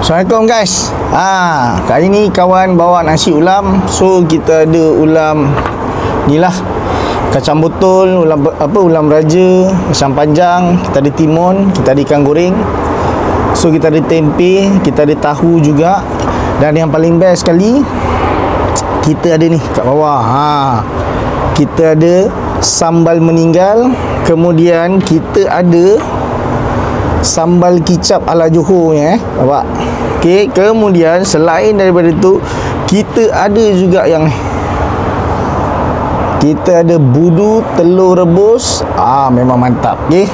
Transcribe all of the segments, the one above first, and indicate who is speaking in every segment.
Speaker 1: Assalamualaikum guys. Kali ni kawan bawa nasi ulam. So kita ada ulam ni lah, kacang botol, ulam raja, kacang panjang, kita ada timun, kita ada ikan goreng. So kita ada tempe, kita ada tahu juga. Dan yang paling best sekali, kita ada ni kat bawah. Kita ada sambal meninggal. Kemudian kita ada sambal kicap ala Johor ni, nampak? Okey, kemudian selain daripada tu, kita ada juga yang ni. Kita ada budu telur rebus. Memang mantap. Okey.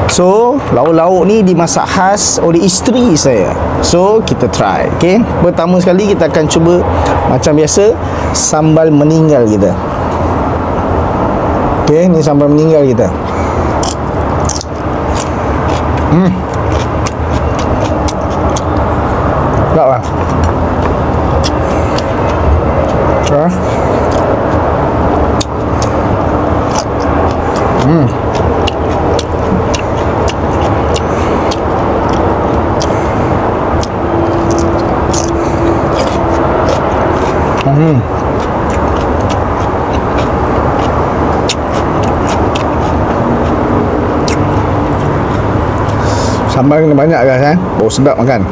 Speaker 1: So, lauk-lauk ni dimasak khas oleh isteri saya. So, kita try. Okey. Pertama sekali kita akan cuba macam biasa sambal meninggal kita. Okey, ni sambal meninggal kita. Tak lah. Sambal kena banyak guys, bau sedap makan.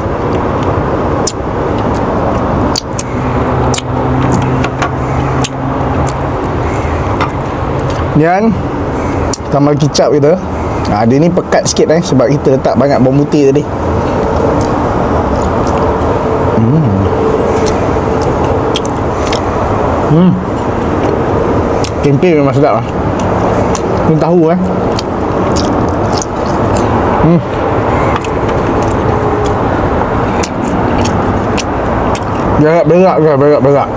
Speaker 1: Dan sambal kicap kita, dia ni pekat sikit sebab kita letak banyak bawang putih tadi. Tempe memang sedap lah. Ni tahu berak-berak ke, berak-berak.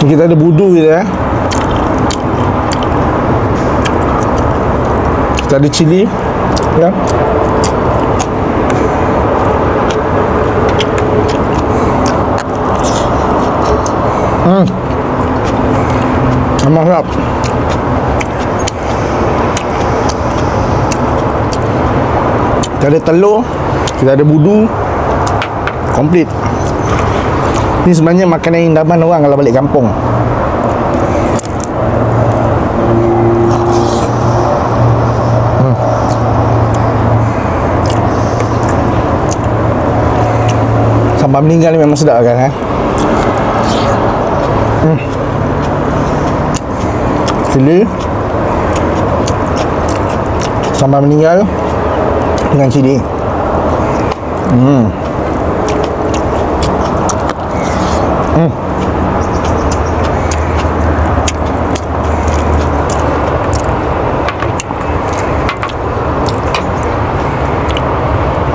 Speaker 1: Kita ada budu kita kita ada cili ya. Memang sedap. Kita ada telur, kita ada budu, komplit. Ni sebenarnya makanan indaman orang kalau balik kampung. Sambal meninggal ni memang sedap kan. Cili, sambal meninggal dengan cili.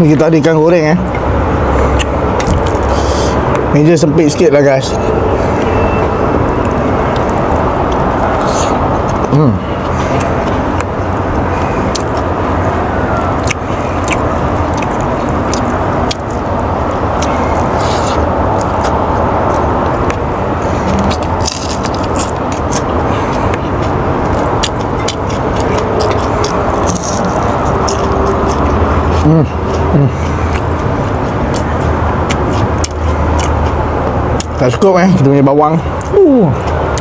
Speaker 1: Ni kita ada ikan goreng Meja sempit sikit lah guys. Tak cukup kita punya bawang.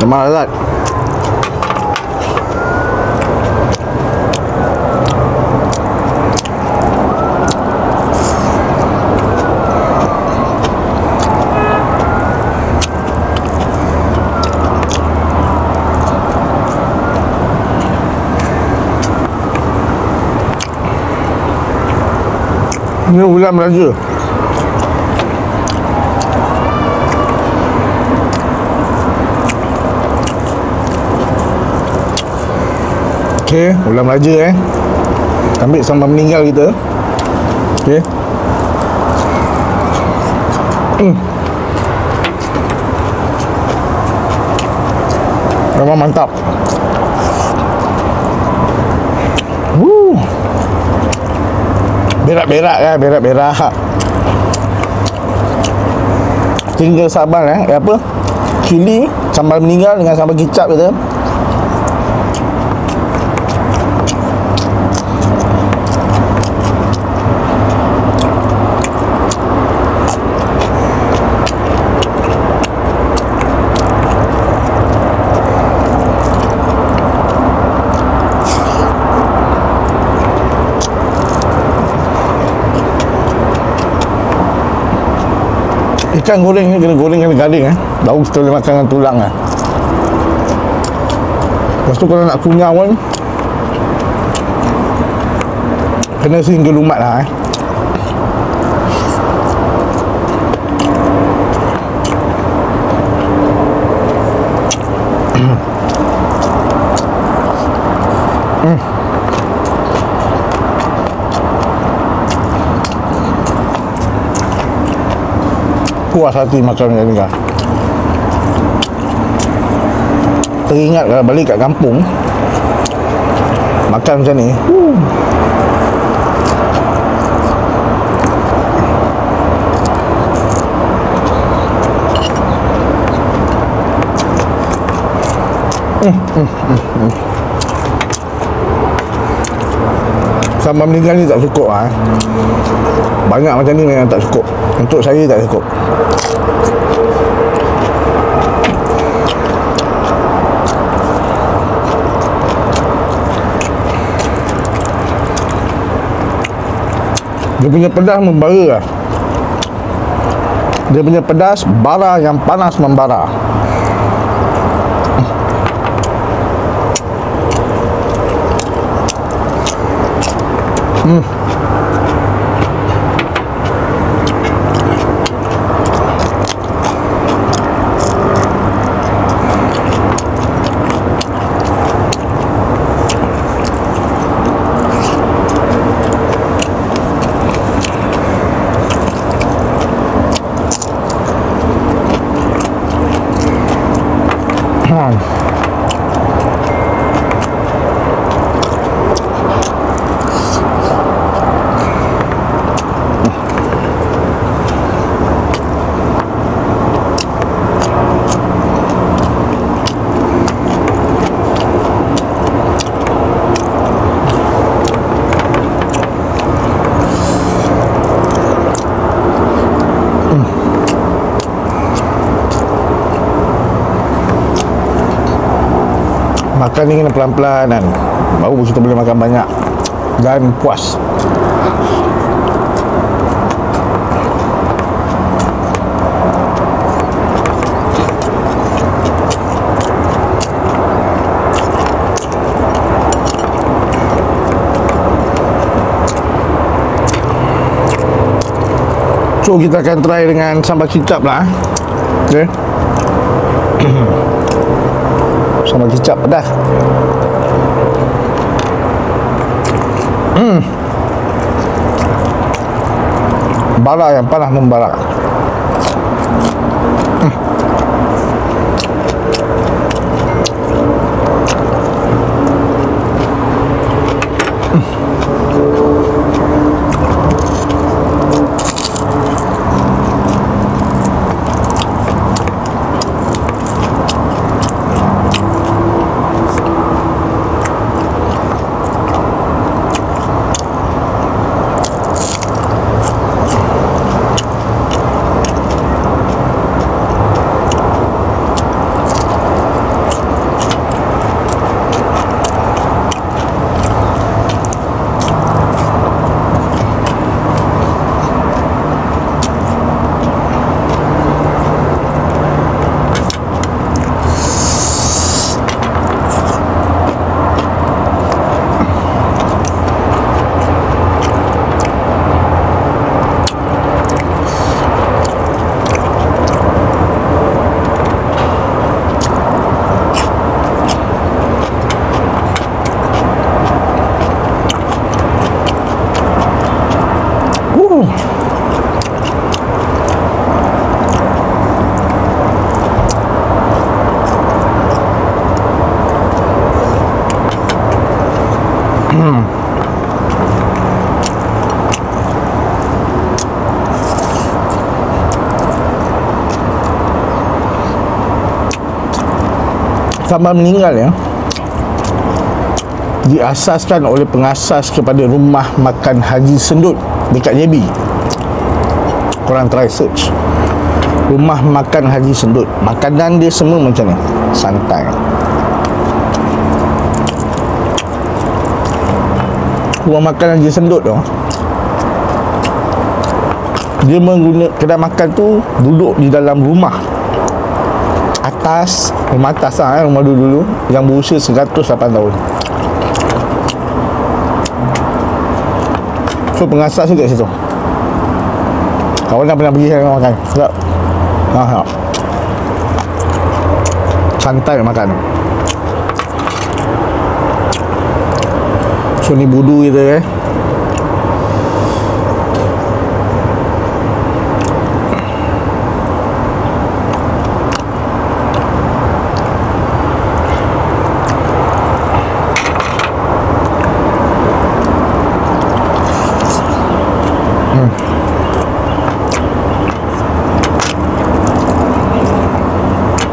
Speaker 1: Memang lezat. Ini ulam raja. Okey, ulam raja ambil sambal meninggal kita. Okey. Memang mantap. Berak-berak berak-berak. Tinggal sambal cili, sambal meninggal dengan sambal kicap kita. Ikan goreng ni kena goreng kena garing baru kita boleh makan dengan tulang Lepas tu kalau nak kunyah pun kena single lumat lah Puas hati makan macam ni kan. Teringat kalau balik kat kampung makan macam ni. Sambal meninggal ni tak cukup Banyak macam ni memang tak cukup. Untuk saya tak cukup. Dia punya pedas membara lah. Dia punya pedas bara yang panas membara. Makan ni kena pelan-pelan kan, baru kita boleh makan banyak dan puas. So kita akan try dengan sambal kicap lah. Okay. Sambal kicap pedas. Bara yang panas membara. Sambal meninggal ya diasaskan oleh pengasas kepada Rumah Makan Haji Sendut dekat JB. Korang try search Rumah Makan Haji Sendut. Makanan dia semua macam ni, santai. Rumah Makan Haji Sendut tu Dia kedai makan tu duduk di dalam rumah atas, rumah atas lah, rumah dulu yang berusia 108 tahun. So pengasas juga situ. Kawan dah pernah pergi sana makan. Sedap. Santai makan. So ni budu kita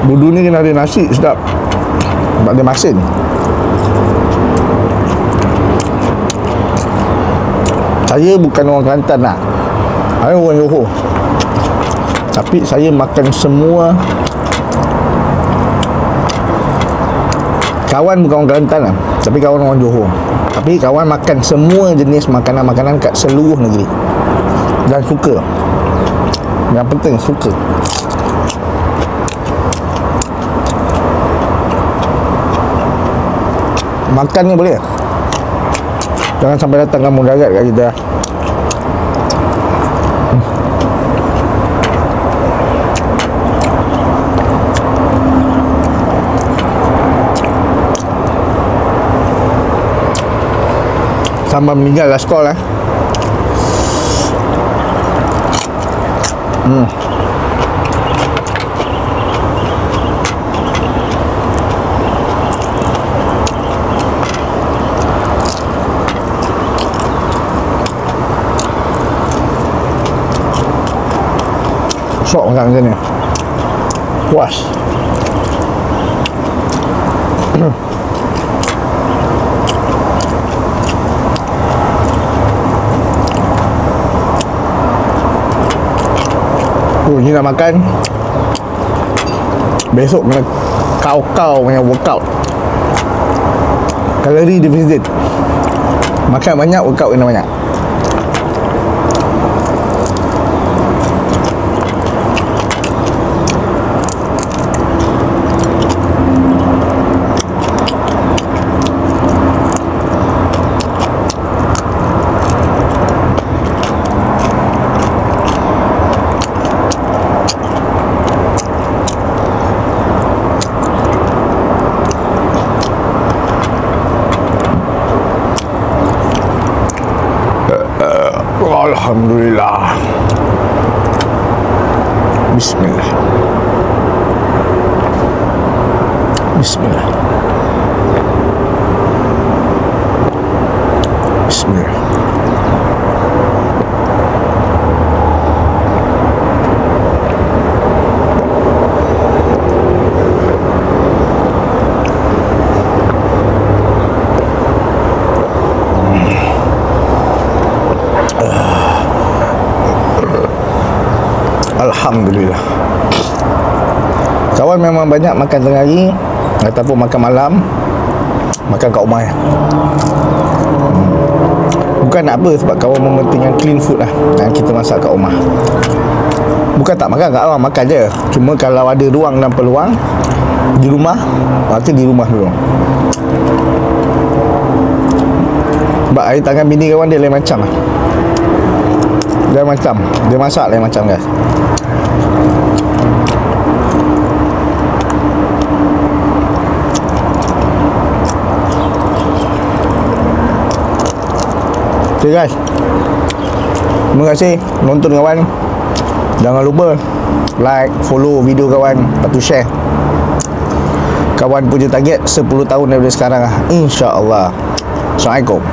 Speaker 1: Budu ni kena ada nasi, sedap. Sebab dia masin. Saya bukan orang Kelantan lah, saya orang Johor. Tapi saya makan semua. Kawan bukan orang Kelantan lah, tapi kawan orang Johor. Tapi kawan makan semua jenis makanan-makanan kat seluruh negeri. Dan suka. Yang penting suka. Makan ni boleh. Jangan sampai datang kampung darat kat kita. Sambal meninggal lah sekolah. Sok makan macam ni. Puas. Ni nak makan. Besok kena kau-kau punya workout. Kalori deficit. Makan banyak, workout kena banyak. Alhamdulillah. Bismillah. Bismillah. Bismillah. Alhamdulillah. Kawan memang banyak makan tengah hari ataupun makan malam, makan kat rumah ya. Bukan nak apa, sebab kawan mementingkan clean food lah, yang kita masak kat rumah. Bukan tak makan kat rumah, makan je. Cuma kalau ada ruang dan peluang di rumah, maka di rumah dulu. Sebab air tangan bini kawan dia lain macam lah. Dia macam, dia masak lain macam guys. Okay guys, terima kasih nonton kawan. Jangan lupa like, follow video kawan, lepas tu share. Kawan punya target 10 tahun daripada sekarang lah, InsyaAllah. Assalamualaikum.